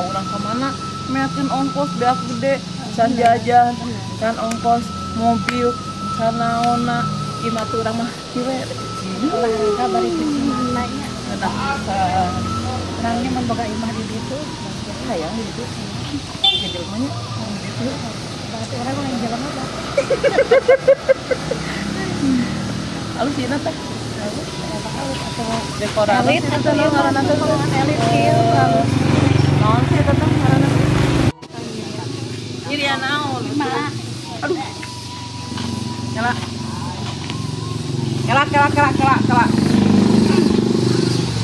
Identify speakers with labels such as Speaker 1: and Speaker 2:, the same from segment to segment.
Speaker 1: urang ka mana meakeun ongkos beak gede can jajan can ongkos mobil can naonna ieu mah urang mah kieu
Speaker 2: olahraga bari kerja mana ya
Speaker 1: orangnya membaga imah di ditu hayang di ditu jadi rumahnya di ditu
Speaker 2: berarti orang yang jalan apa
Speaker 1: alus ieu teh
Speaker 2: atau
Speaker 1: dekorasi
Speaker 2: elit atau yang ngaranna teh elit kieu
Speaker 1: naon sih eta teh ngaranna ini dia naon aduh nyala kelak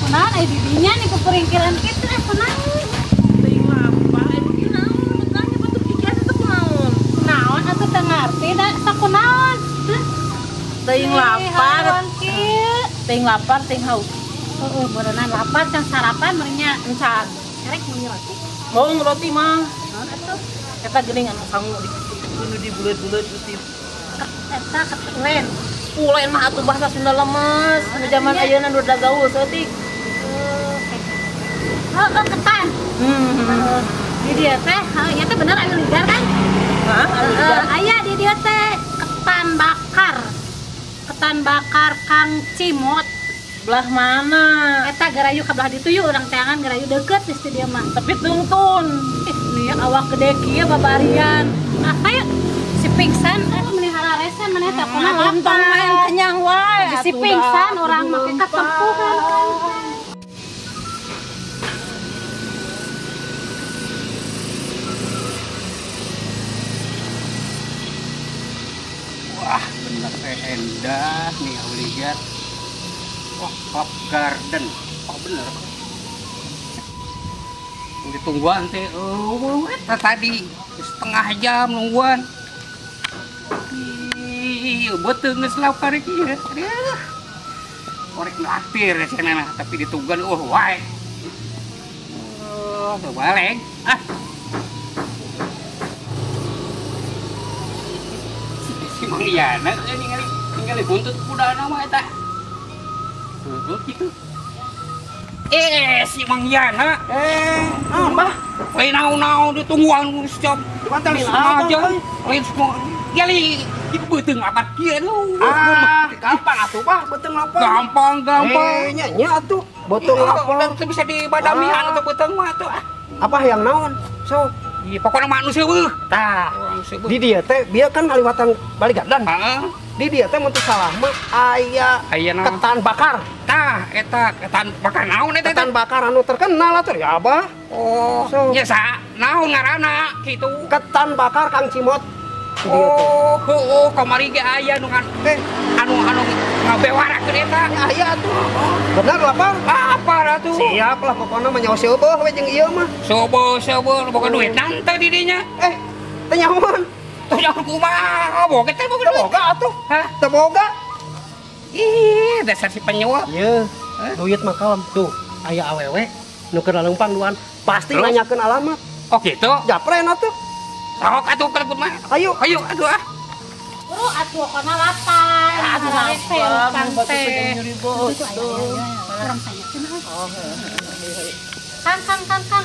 Speaker 2: kunaon aya di dinya nih keperingkiran kitu kunaon
Speaker 1: teuing lapar ini naon tanya batu pikiran itu kunaon
Speaker 2: naon atuh teu ngarti da sakunaon
Speaker 1: teuing lapar teuing lapar teuing haus
Speaker 2: heeh berenang lapar can sarapan merenya
Speaker 1: encan
Speaker 2: kerek mun roti
Speaker 1: mau roti mah
Speaker 2: naon atuh
Speaker 1: eta geuning anu sangu di buleut-buleut putih
Speaker 2: eta ketulen
Speaker 1: pulen mah atuh bahasa Sunda lemes nu zaman ayeuna nu da gaul seutik
Speaker 2: ketan di dia teh ya teh bener aya ligar kan aya di dia teh ketan bakar Kang Cimot
Speaker 1: belah mana
Speaker 2: eta garayu ka belah ditu yeuh urang teangan garayu deukeut di dia mah
Speaker 1: tapi tungtun
Speaker 2: ieu awak gede kieu babarian ayo si pingsan melihara rese maneh teh kumaha
Speaker 1: tong main kenyang wae
Speaker 2: si pingsan orang make katempuhan
Speaker 3: wah bener teh endah nih lihat wah Club Garden oh bener ditungguan teh eta tadi setengah jam nungguan betul geus lapar ieu aduh korek naktir cenah tapi ditungguan wae balik si Mang Yana ningali buntut kudana mah eta kitu si Mang Yana
Speaker 1: apa
Speaker 3: lain naon ditungguan sejam
Speaker 1: pantal
Speaker 3: setengah jam lain semua gali itu beuteung apa kieu lu
Speaker 1: gampang atuh bah beuteung lapar
Speaker 3: gampang
Speaker 1: nya atuh beuteung lapar
Speaker 3: teu bisa dibadamihan atau beuteung mah atuh
Speaker 1: apa yang naon so
Speaker 3: ieu pokona manusia eueuh
Speaker 1: tah di dia teh bieu kan kaliwatan Baligadan
Speaker 3: heeh
Speaker 1: di dia teh mun teu salah mah aya ketan bakar
Speaker 3: tah eta ketan bakar naon eta
Speaker 1: ketan bakar anu terkenal atuh ya abah
Speaker 3: oh nya sa naon ngaranna kitu
Speaker 1: ketan bakar Kang Cimot
Speaker 3: oh kamari ge aya nu anu ngabewarakeun eta
Speaker 1: aya atuh bener lapar
Speaker 3: lapar atuh
Speaker 1: siap lah pokona mah nyawa seueuh we jeung ieu mah
Speaker 3: seueuh boga duit nante di dinya
Speaker 1: teu nyahoan
Speaker 3: teu nyahoan kumaha boga teh boga duit
Speaker 1: boga atuh
Speaker 3: hah
Speaker 1: teu boga
Speaker 3: ih dasar si penyuap
Speaker 1: ieu duit mah kalem tuh aya awewe nu keur laleumpang duaan pasti nanyakeun alamat
Speaker 3: oh kitu
Speaker 1: japren atuh
Speaker 3: sok atuh keleput mah
Speaker 1: ayo
Speaker 3: aduh
Speaker 2: bro atuh kana lapar rese kang teh orang tanya kang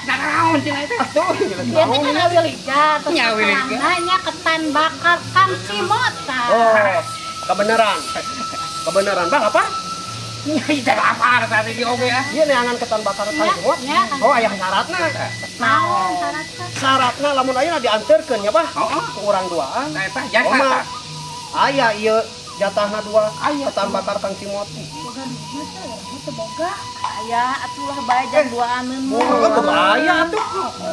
Speaker 3: naon cenah eta atuh
Speaker 2: dia teh kan awiliga terus
Speaker 3: Awiliga.
Speaker 2: namanya ketan bakar Kang Cimot
Speaker 1: kebenaran bang apa
Speaker 3: Ita lapar tadi di oge ah.
Speaker 1: ieu neangan ketan bakar Kang Cimot oh aya syaratna
Speaker 2: naon
Speaker 1: syaratna lamun ayeuna dianterkeun ya bah
Speaker 3: Heeh.
Speaker 1: ku urang duaan
Speaker 3: Eta jasa.
Speaker 1: aya ieu jatahna 2 ketan bakar Kang Cimot
Speaker 2: boga
Speaker 1: aya atuh lah bae jang duaaneun mah aya atuh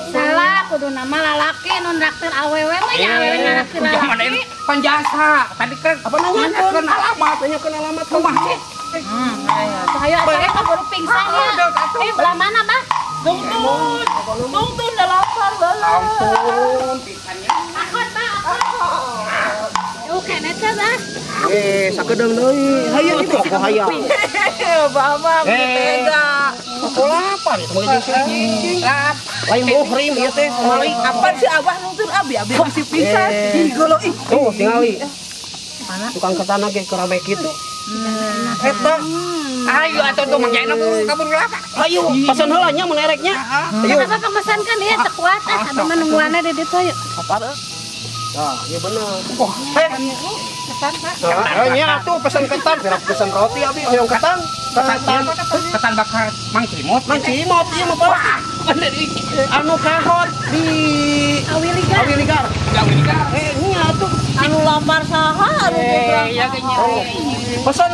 Speaker 2: salah kudu nama lalaki nu nraktir awewe mah nya awewe nraktir
Speaker 3: Zaman
Speaker 2: lalaki
Speaker 3: penjasa. Tadi kan
Speaker 1: apa nanyakeun
Speaker 3: alamat.
Speaker 1: nanyakeun alamat
Speaker 3: Kumaha sih?
Speaker 2: ayo atuh ka baru pingsan ya belah mana bah
Speaker 1: tungtun da lapar bae
Speaker 3: Ampun, pisannya.
Speaker 2: akot bah oke neta bah
Speaker 1: sakedeung deui hayu itu kok hayang Bama tega lapar itu mah jeung lain muhrim ieu teh mali
Speaker 4: apa sih abah nungtun abi masih pisan
Speaker 1: tuh tingali tukang ketana ge keur rame kitu Eta.
Speaker 3: Ayo atuh tuh mangjaina kabur belakang.
Speaker 1: Ayo, pesan heula nya mun ereknya. Ayo.
Speaker 2: Apa pemesan kan ya tekuat anu menungguana di ditu yuk.
Speaker 1: Apa tuh? Nah, iya bener. Wah, nya atuh pesan ketan, berak pesan roti abi hoyong ketan.
Speaker 3: Ketan bakar Mang Cimot.
Speaker 1: Mang Cimot ieu mah Pak. Anu kahot di
Speaker 2: Awiligar.
Speaker 1: Awiligar. Nya atuh
Speaker 2: Anu lapar saha anu gebrang.
Speaker 3: Iya kayaknya.
Speaker 1: pesan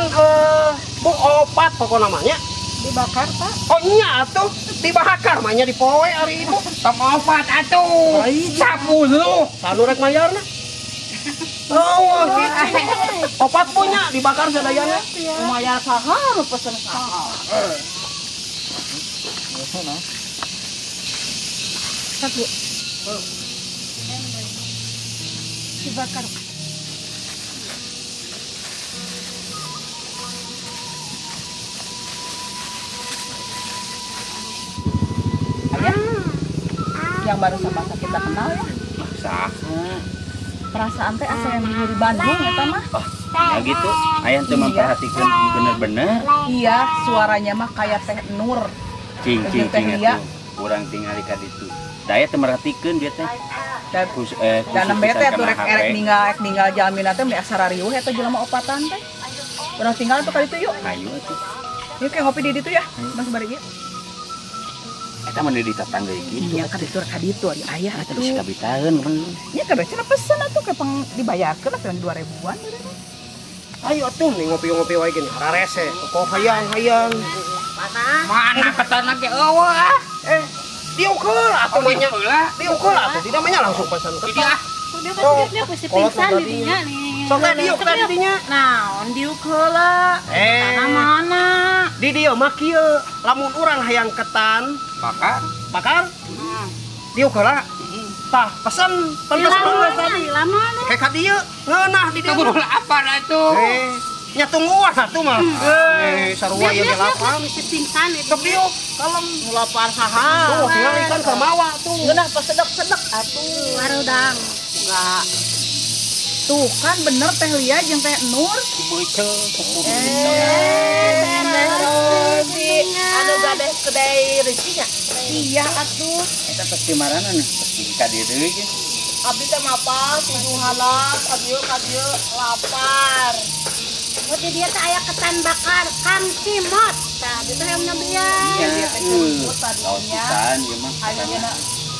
Speaker 1: bu opat pokok namanya.
Speaker 2: Dibakar Pak.
Speaker 1: Oh nya atuh dibakar mah nya dipoe ari ibu.
Speaker 3: Tong opat atuh. 10.
Speaker 1: Sanu rek mayarna. Oh, gitu. Opat punya dibakar sadayana.
Speaker 2: Lumayan saha anu pesen saha. Satu. Dibakar. Yang baru sama kita kenal ya. Perasaan teh asa yang di Bandung eta mah.
Speaker 4: Ya gitu, ayah tuh memperhatikan bener-bener.
Speaker 2: Iya, suaranya mah kayak Teh Nur.
Speaker 4: Cing
Speaker 2: Jeung Teh Lia.
Speaker 4: atuh, urang tinggal di kaditu. Daya teu merhatikeun dia teh.
Speaker 2: Dan nembe teh tuh rek ninggal jamin teh meni asara riuh eta jelema opatan teh. Urang tinggal tuh kali itu yuk.
Speaker 4: Ayo atuh.
Speaker 2: Yuk kayak ngopi di ditu ya. Mas bari ieu.
Speaker 4: Eta mah di tetangga gitu.
Speaker 2: Iya kaditu kaditu ari aya
Speaker 4: Eta
Speaker 2: atuh.
Speaker 4: bisa kabitaeun kan.
Speaker 2: Nya kada cenah pesen atuh kepeng dibayarkeun lah 2000-an.
Speaker 1: Ayo atuh nih ngopi-ngopi wae gini. Hararese, kok hayang-hayang.
Speaker 3: Mana ketan lagi eueuh.
Speaker 1: Diukeul atuh mah nya. Diukeul atuh tidak mah nya langsung pesan
Speaker 3: Jadi
Speaker 1: ketan.
Speaker 3: ah.
Speaker 2: Dia kan dia pasti pingsan di dinya nih.
Speaker 1: Sok teh diuk teh di dinya.
Speaker 2: Naon diuk heula? Tanah mana?
Speaker 1: Di dieu mah kieu, lamun urang hayang ketan, bakar. Diuk heula. Tah, pesen tadi.
Speaker 2: Lama
Speaker 1: Kayak ka dieu, ngeunah di dieu.
Speaker 3: Kabur apa atuh?
Speaker 1: Nya tungguan atuh mah. Sarua ieu ge lapar.
Speaker 2: mesti pingsan itu.
Speaker 1: Sok diuk, kalem lapar saha. Tuh, tinggal ikan ke mawa tuh.
Speaker 2: Geunah pasedek-sedek atuh. Warudang. Enggak. Tuh kan bener Teh Lia jeung Teh Nur. Anu gadeh kedai rezinya. Iya atuh.
Speaker 4: Eta pasti marana nih, pasti ka dieu deui ge.
Speaker 2: Abdi teh mapa tujuh halas, abdi kadieu lapar. Oh dia teh aya ketan bakar Kang Cimot. Tah ditu yang nyabian.
Speaker 4: Iya,
Speaker 2: Dia teh jemput
Speaker 4: lawan
Speaker 2: tadinya.
Speaker 4: pisan ieu mah.
Speaker 2: Ayeuna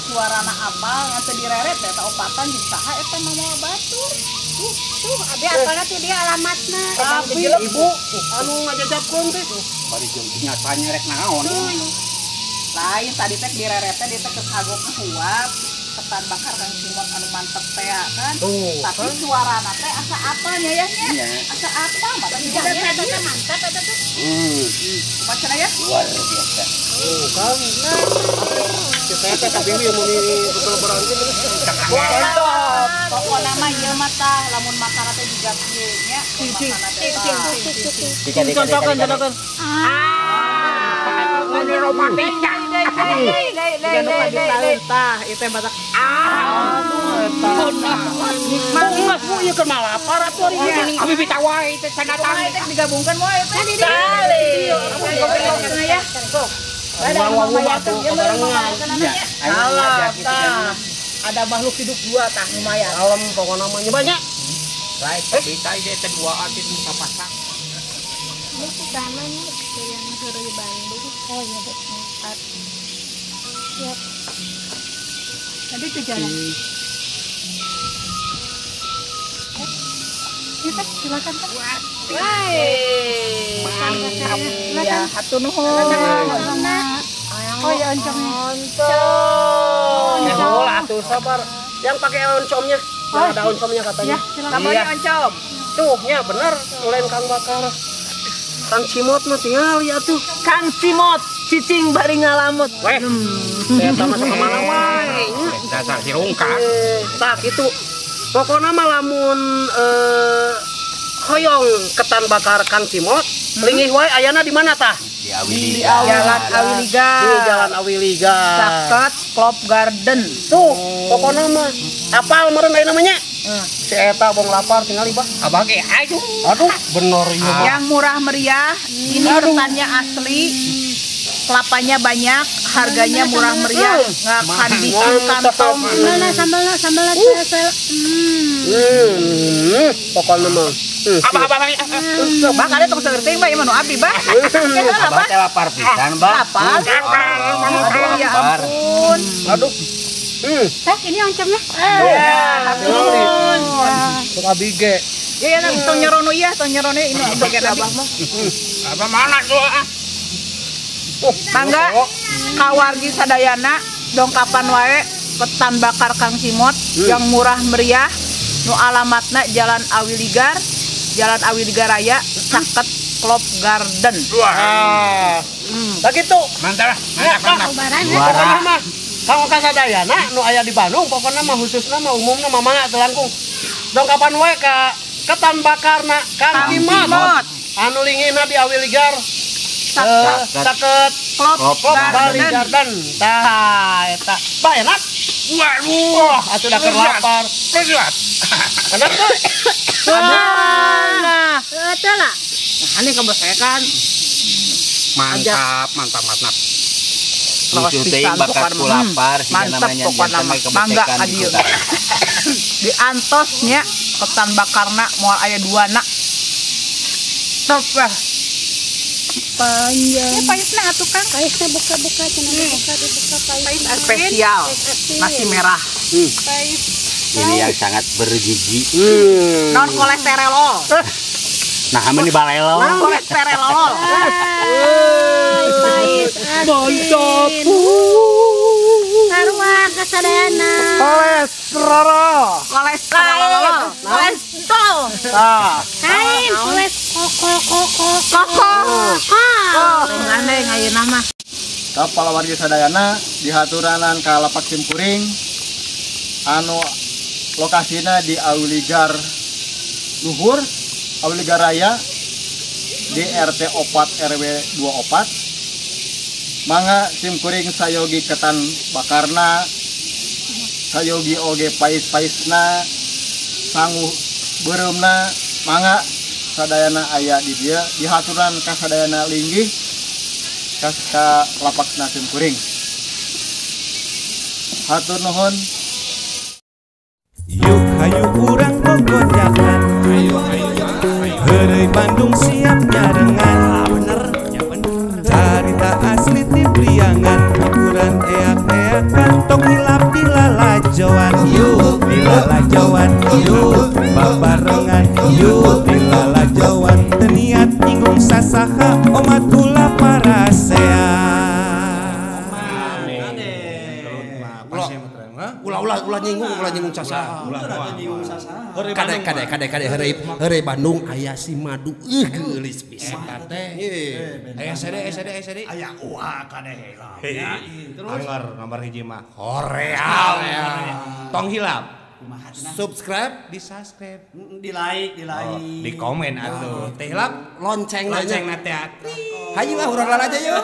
Speaker 2: suarana apal ngan teu direret eta opatan jeung saha eta mah moal batur. Tuh abdi apalna ti dia alamatna.
Speaker 1: Tapi ibu anu ngajajabkeun teh.
Speaker 4: Bari jeung nyatanya rek naon.
Speaker 2: Lain tadi teh direret teh dia teh kagok kuat. Ketan bakar Kang Cimot anu mantep teh kan. Tapi suarana teh asa apalnya ya nya.
Speaker 4: Iya.
Speaker 2: Asa apa mah tadi dia mantap eta tuh. Bacana ya?
Speaker 4: Luar biasa.
Speaker 1: Kan. Kita teh kabeh mun betul berarti.
Speaker 2: Pokokna mah ieu mah tah lamun makan teh juga kieu nya.
Speaker 1: Contohkan.
Speaker 3: Ini romantis.
Speaker 1: Tah, itu yang batak. Mas bu, ieu keur malapar atuh ari ieu.
Speaker 3: Abi bita wae teh sandatang.
Speaker 2: Digabungkan wae teh di dieu. Ya. Ada makhluk hidup dua tah lumayan.
Speaker 1: Alam pokoknya namanya banyak.
Speaker 3: Lain bita ieu teh duaan di pasang.
Speaker 2: Ini pertama nih yang dari Bandung. Oh iya tempat. Siap. Tadi itu jalan. Kita silakan Pak. Ya, hatur nuhun. Oh ya oncom.
Speaker 1: Lah atuh sabar. Yang pakai oncomnya. Yang ada oncomnya katanya.
Speaker 2: Namanya oncom.
Speaker 1: Tuh, nya bener lain Kang Bakar. Kang Cimot mah tinggal ya tuh.
Speaker 2: Kang Cimot, cicing bari ngalamut.
Speaker 1: Weh. Saya sama kemana wae.
Speaker 3: Dasar hirungka.
Speaker 1: Tak itu. Pokoknya mah lamun hoyong ketan bakar Kang Cimot, lingih wae ayana di mana tah?
Speaker 4: Di Awili.
Speaker 2: Jalan Awiliga.
Speaker 1: Di Jalan Awiliga.
Speaker 2: Saket Club Garden.
Speaker 1: Tuh, pokoknya mah apal meureun aya namanya? Si eta bong lapar tinggal iba.
Speaker 3: Abah ge aduh.
Speaker 1: Aduh, bener ieu mah.
Speaker 2: Yang murah meriah, ini ketannya asli, kelapanya banyak, harganya murah meriah, nggak akan bikin kantong. Sambelnya,
Speaker 1: Pokoknya mah.
Speaker 3: Abah.
Speaker 2: Bah kalian tong segerting bah, ieu abi bah.
Speaker 4: Abah teh lapar pisan, Bah.
Speaker 2: Lapar. Aduh, ya ampun.
Speaker 1: Aduh.
Speaker 2: Ini oncomnya.
Speaker 1: Sok abi ge.
Speaker 2: Iya, tong nyerono ini bagian abah mah.
Speaker 3: Abah mana tuh?
Speaker 2: Mangga kawargi sadayana dongkapan wae ketan bakar Kang Cimot yang murah meriah nu alamatna Jalan Awiligar Raya caket Klop Garden.
Speaker 3: Wah.
Speaker 1: Lah gitu.
Speaker 3: Mantap.
Speaker 1: Pokoknya mah kalau kasadayana nu aya di Bandung pokoknya mah khususna mah umumna mah mangga teu langkung. Dongkapan wae ka ketan bakarna Kang Cimot. Anu linggihna di Awiligar. Caket Klop Garden. Tah eta. Bah enak.
Speaker 3: Waduh.
Speaker 1: Atuh da keur lapar.
Speaker 3: Lihat.
Speaker 1: Enak tuh.
Speaker 2: Nah, eta lah.
Speaker 3: Ini kebesekan. Mantap.
Speaker 4: Lucu teh bakat ku lapar sih namanya
Speaker 2: mantap mangga adieu. Di antosnya ketan bakarna moal aya 2 na. Top lah. Panjang. Ini paisnya atuh Kang. Paisnya buka-buka cenah dibuka pais spesial. Nasi merah. Pais.
Speaker 4: Ini yang sangat bergizi.
Speaker 2: Non kolesterol.
Speaker 4: Nah, aman di balelo.
Speaker 2: Kolesterol. Pais.
Speaker 1: Mantap.
Speaker 2: Sarua kasadayana.
Speaker 1: Kolesterol. Tah.
Speaker 2: Kain koko. Ngandeng ayeuna mah.
Speaker 5: Kapal warga sadayana dihaturanan ka lapak simkuring anu lokasina di Awiligar Luhur, Awiligar Raya di RT 4 RW 24. Mangga simkuring sayogi ketan bakarna, sayogi oge pais-paisna, sangu bereumna, mangga sadayana aya di dia dihaturan ka sadayana linggih ka lapak simkuring. Hatur nuhun.
Speaker 6: Yuk hayu urang bogojakan. Heureuy Bandung siap nyarengan. Carita asli ti Priangan, hiburan eak-eakan, tong hilap di lalajoan. Yuk di lalajoan, yuk babarengan, yuk di lalajoan. Teu niat nyinggung sasaha, omat ulah parasean.
Speaker 1: Ulah nyinggung sasaha. Kade heureuy Bandung aya si madu geulis pisan teh.
Speaker 3: Aya sade.
Speaker 5: Aya uah kadeh heula.
Speaker 3: Terus nomor hiji mah
Speaker 1: Horeal.
Speaker 3: tong hilap.
Speaker 1: Subscribe,
Speaker 3: Di subscribe,
Speaker 5: Di like.
Speaker 3: di komen atuh.
Speaker 1: teh hilap lonceng
Speaker 3: Lonceng na teh.
Speaker 1: Hayu lah urang aja yuk.